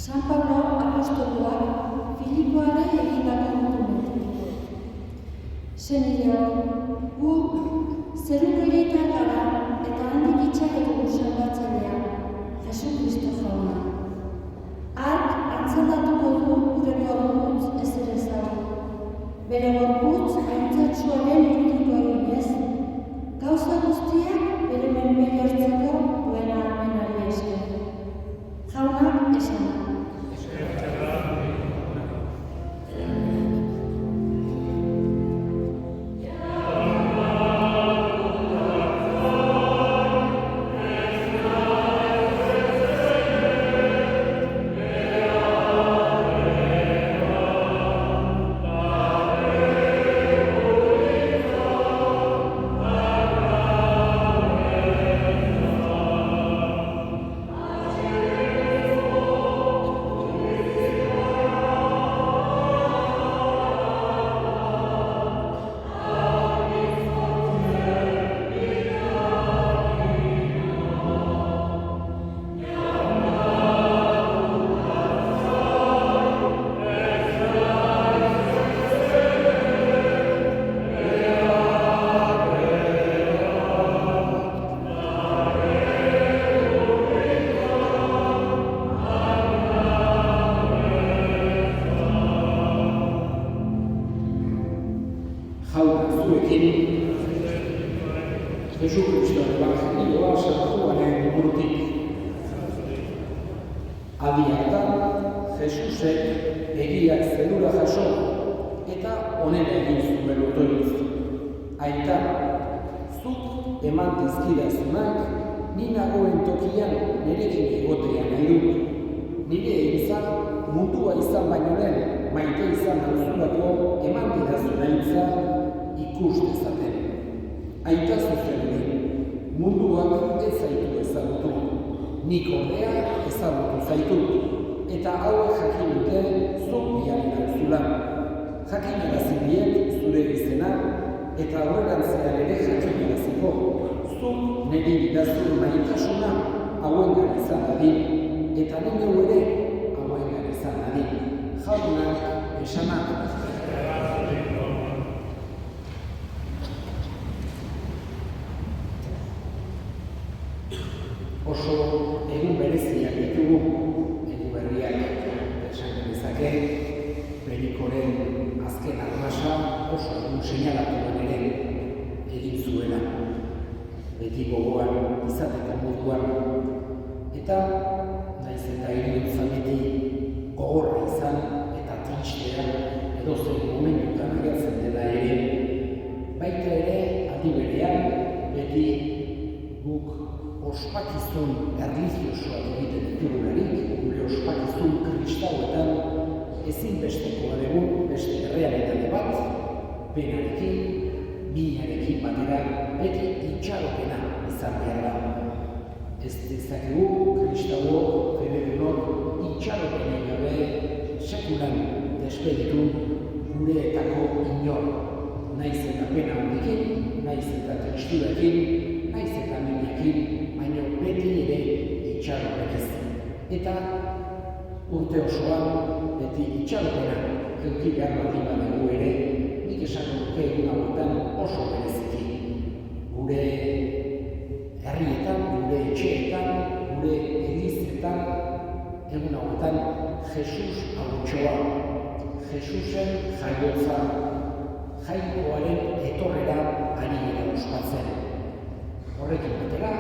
San Paulo apostoluak Filipoari egindako dokumentu. Senideok, gu zerukoietan gara eta handik itxaketugu salbatzailea, Jesu Kristo jauna. Hark antzaldatuko du gure gorputz ezer ezagun. Bere gorputz aintzatsuaren irudiko eginez, gauza guztiak bere menpe jartzeko duen ahalmenari esker. Jaunak esana. Jesu Kristoaren Evangelioa San Juanen liburutik. Adi hartan, Jesusek egiak zerura jaso eta onena egin zuen otoitz. Aita, zuk eman dizkidazunak, ni nagoen tokian nirekin egotea nahi dut. Nire egizan mundua izan baino lehen, maite izan duzulako eman didazun aitza ikus dezaten. Aita zuzenuri, munduak ez zaitu ezagutu, nik ordea ezagutu zaitut, eta hauek jakin dute zuk biari dauzula. Jakinarazin diet zure izena, eta aurrerantzean ere jakinaraziko, zuk niri didazun maitasuna hauengan izan dadin, eta nire ere hauengan izan dadin. Jaunak esanak. Oso egun bereziak ditugu, egun berriak esan genezake, Perikoren azken arnasa oso egun seinalatu ere egin zuela. Beti gogoan izateko moduan, eta naiz eta iriotza beti gogorra izan eta tristea edozein momentutan agertzen dela ere, baita ere aldi berean beti guk ospakizun erlijiosoak egiten ditugularik, gure ospakizun kristauetan ezinbestekoa dugu beste errealitate bat, penarekin, minarekin batera, beti itxaropena izan behar da. Ez dezakegu kristauok, fededunok, itxaropena gabe sekulan despeditu gureetako inor. Naiz eta pena hondikin, naiz eta tristurakin, naiz eta minakin, baina beti ere itxaropenez. Eta urte osoan beti itxaropena eduki behar baldin badugu ere, nik esan nuke egun hauetan oso bereziki. Gure herrietan, gure etxeetan, gure elizetan, egun hauetan Jesus hautsoa, Jesusen jaiotza, jainkoaren etorrera ari gara ospatzen. Horrekin batera,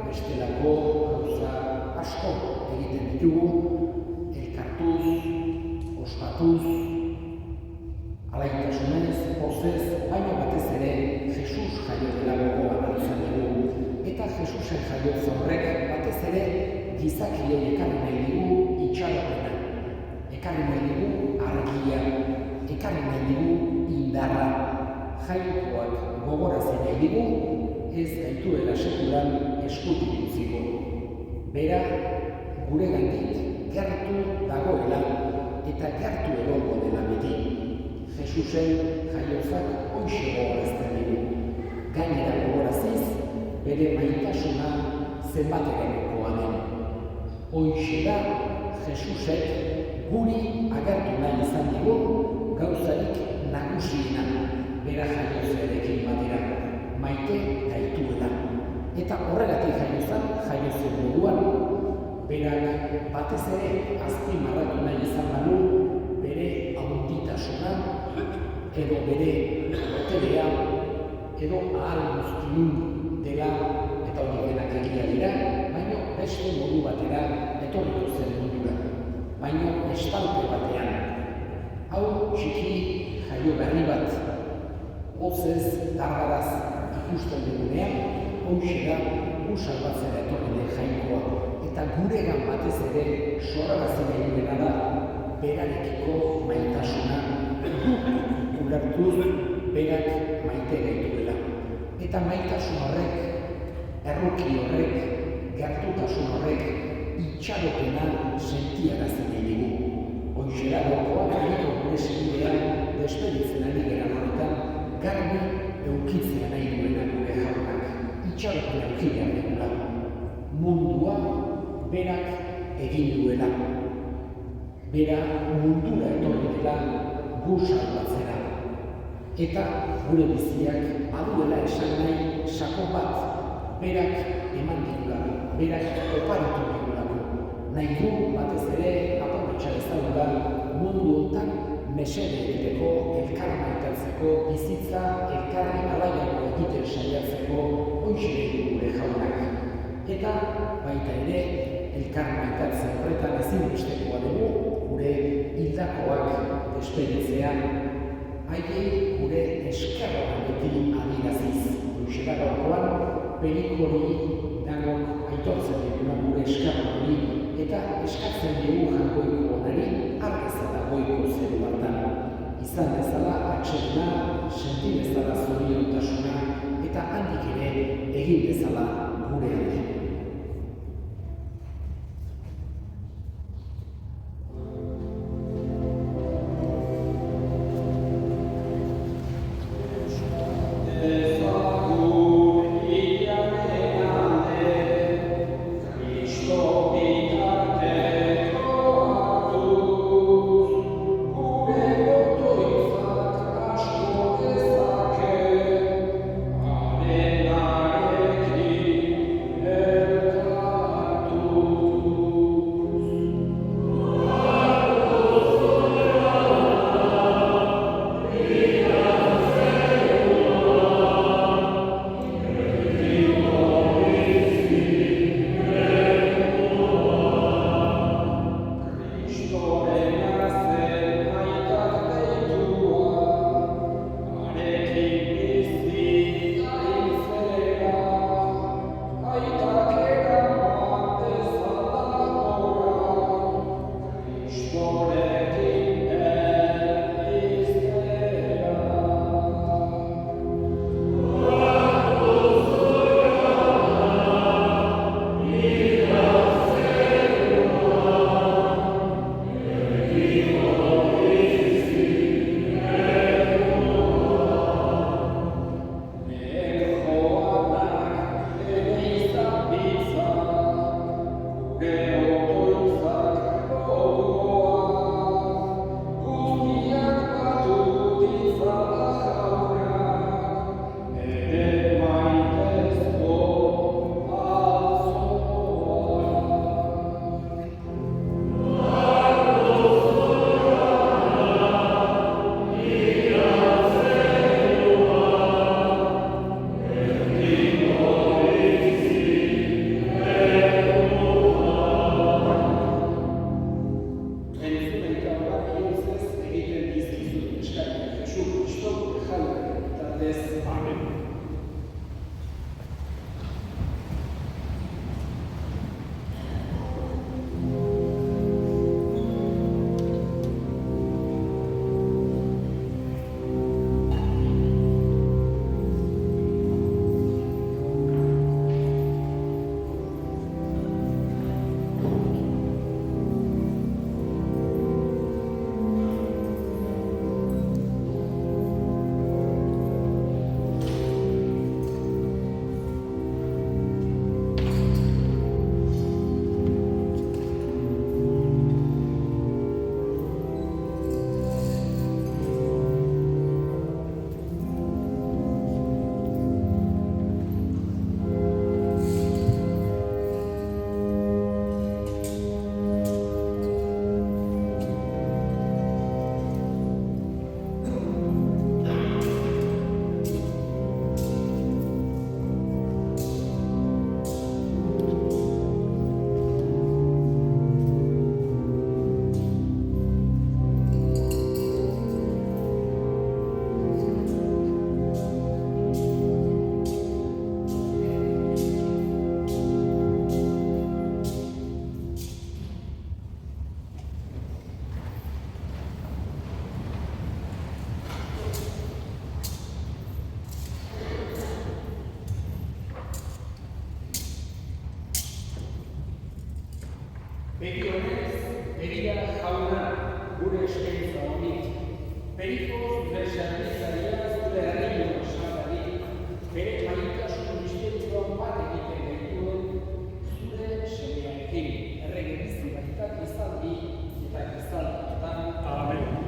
bestelako gauza asko egiten ditugu, elkartuz, ospatuz, alaitasunez, pozez, baina batez ere Jesus jaio dela gogoan hartzen dugu. Eta Jesusen jaiotza horrek batez ere gizakiei ekarri nahi digu itxaropena, ekarri nahi digu argia, ekarri nahi digu indarra, jainkoak gogorazi nahi digu, ez gaituela sekulan eskutik utziko. Bera, gure gandik gertu dagoela eta gertu egongo dela beti. Jesusen jaiotzak hoxe gogorazten digu. Gainera gogoraziz, bere maitasuna zenbaterainokoa den. Hoxe da Jesusek guri agertu nahi izan digu gauzarik nagusiena bera jaiotzearekin batera, maite gaituela. Eta horregatik jaiotzen moduan, berak batez ere azpimarratu nahi izan banu bere handitasuna, edo bere boterea, edo ahal guztiun dela, eta hori denak egia dira, baina beste modu batera etorriko zen mundura, baina estalpe batean. Hau txiki jaio berri bat, hozez, dargaraz ikusten dugunean, hauxe da gu salbatzera etorri den jainkoa, eta guregan batez ere sorrarazi nahi duena da berarekiko maitasuna, ulertuz berak maite gaituela. Eta maitasun horrek, erruki horrek, gertutasun horrek, itxaropena sentiarazi nahi digu. Hoxe da gaurkoa, gure segidean despeditzen ari geran horretan, garbi eukitzea nahi duena gure jaunak, itxaropena eukidea dugula. Mundua berak egin duela. Bera mundura etorri dela gu salbatzera. Eta gure biziak baduela esan nahi sakon bat, berak eman digulako, berak oparitu digulako. Nahi du batez ere aprobetxa ezagula mundu honetan mesede egiteko, elkar maitatzeko, bizitza elkarri alaiago egiten saiatzeko hoxe gure jaunak. Eta baita ere, elkar maitatze horretan ezinbestekoa dugu gure hildakoak despeditzea, haiei gure eskerroarekin adiraziz. Hoxe da gaurkoan, pelikori danok aitortzen duguna gure eskerroari eta eskatzen dugu jangoiko onari argezala goiko zeru hartan. Izan dezala atxeduna, senti dezala zoriontasuna eta handik ere egin dezala gure alde. Yeah. Periko zure zerbitzaria zure herriko esandari, bere maitasun misterioan bat egiten gaituen zure semearekin. Errege bizi baitak izaldi eta izaldietan. Amen.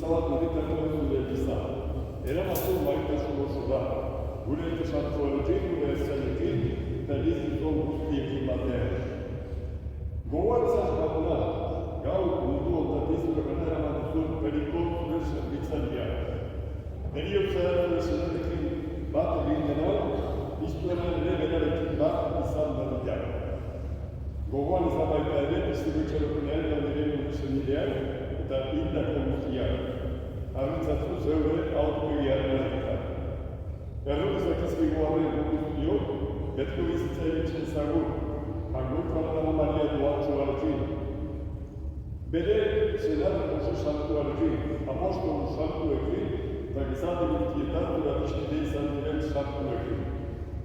zabat meditatu dure bizan. Eramatu maitasun oso da. Gure santuarekin, gure ezarekin, Heriotzaren esanekin bat egin dena, iztuaren ere berarekin bat izan dadila. Gogoan izan baita ere, biziko itxaropenean galdiren uruzen idean eta hildako guztiak. Argintzatzu zeure aurpegiaren erretan. Errotez dakizkigu horren guztio, betko bizitza egitzen zagur, Angoi Fernando Maria Duartxoarekin. Bere senatu oso santuarekin, apostolu santuekin, eta gizarte guztietan duratizkide izan diren santuekin.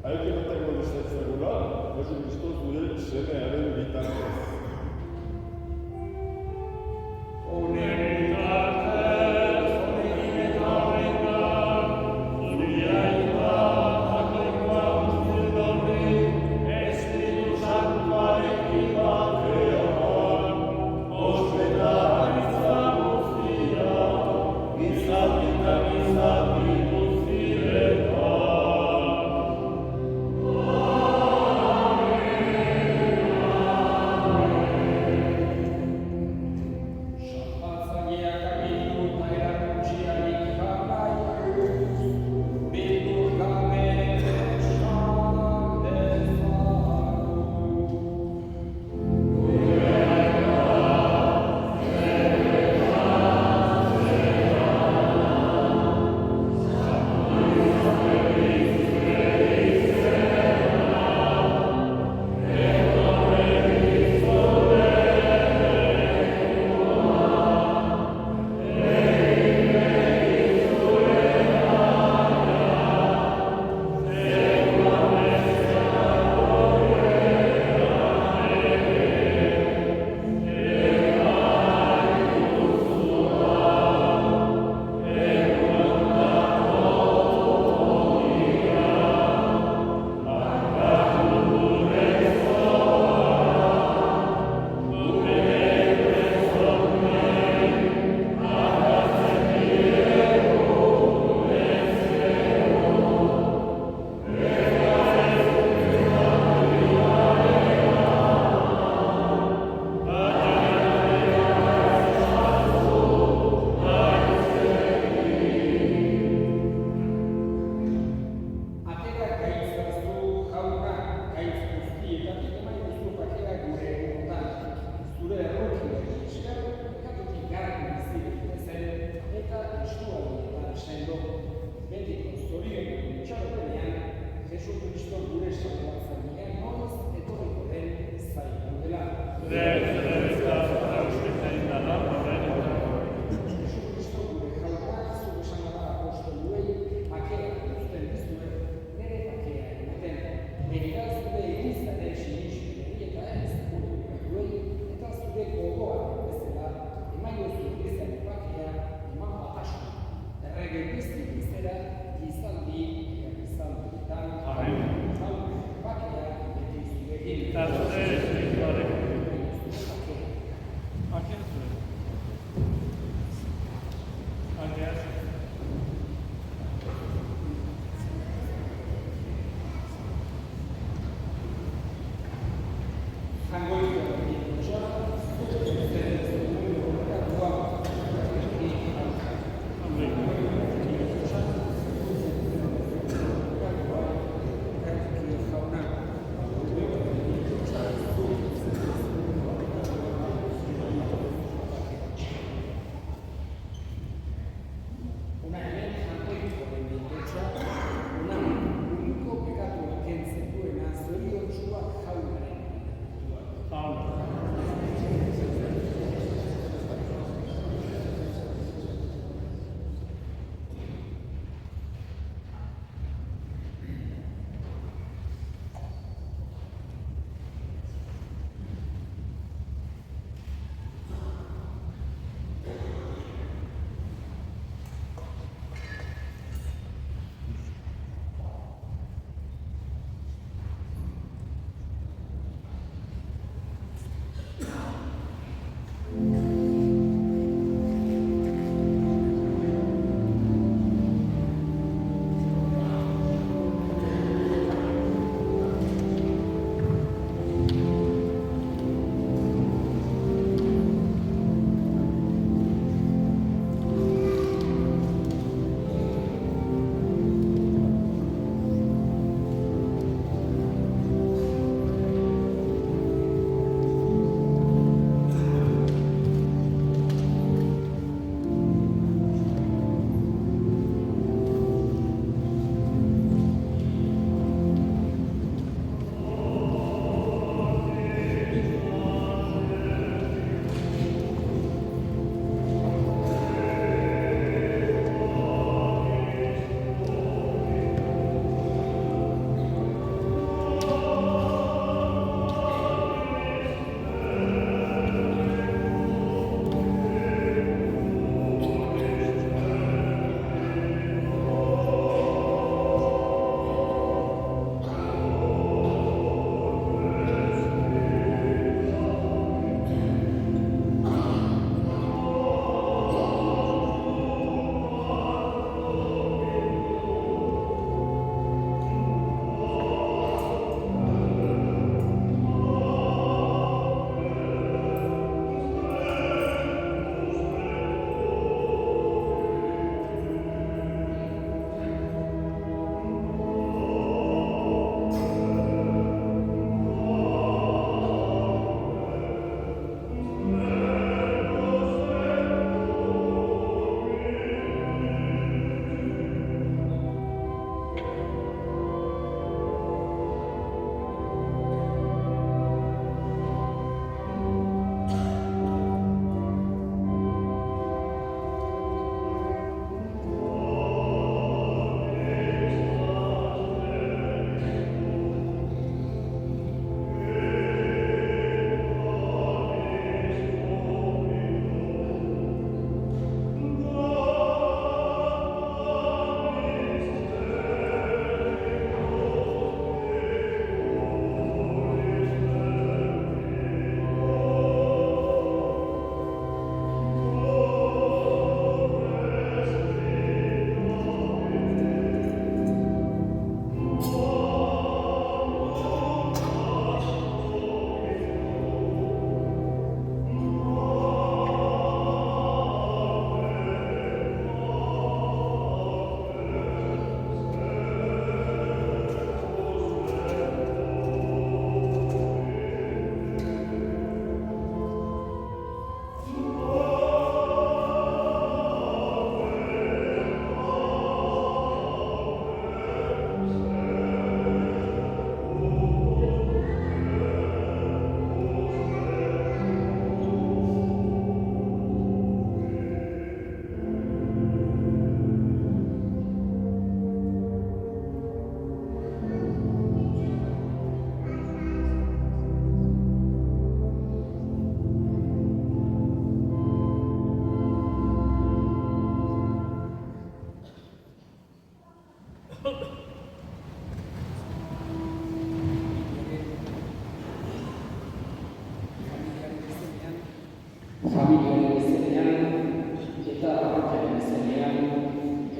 Haekin batako dezatzegula, Jesu Kristos dure semearen bitartez. Amen.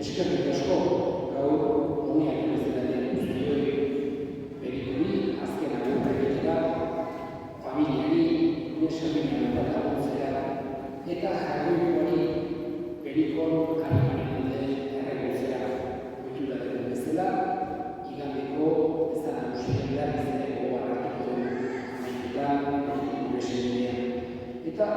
eskerrik asko gaur honeak bezalaten guztioi berikuri azken agurra egitera, familiari, nesabinen bat laguntzera, eta jarroikoari berikon animaren erregutzera ohitura den bezala, igandeko bezala nagusien behar izaneko hartuko den amaituta gure senidean. Eta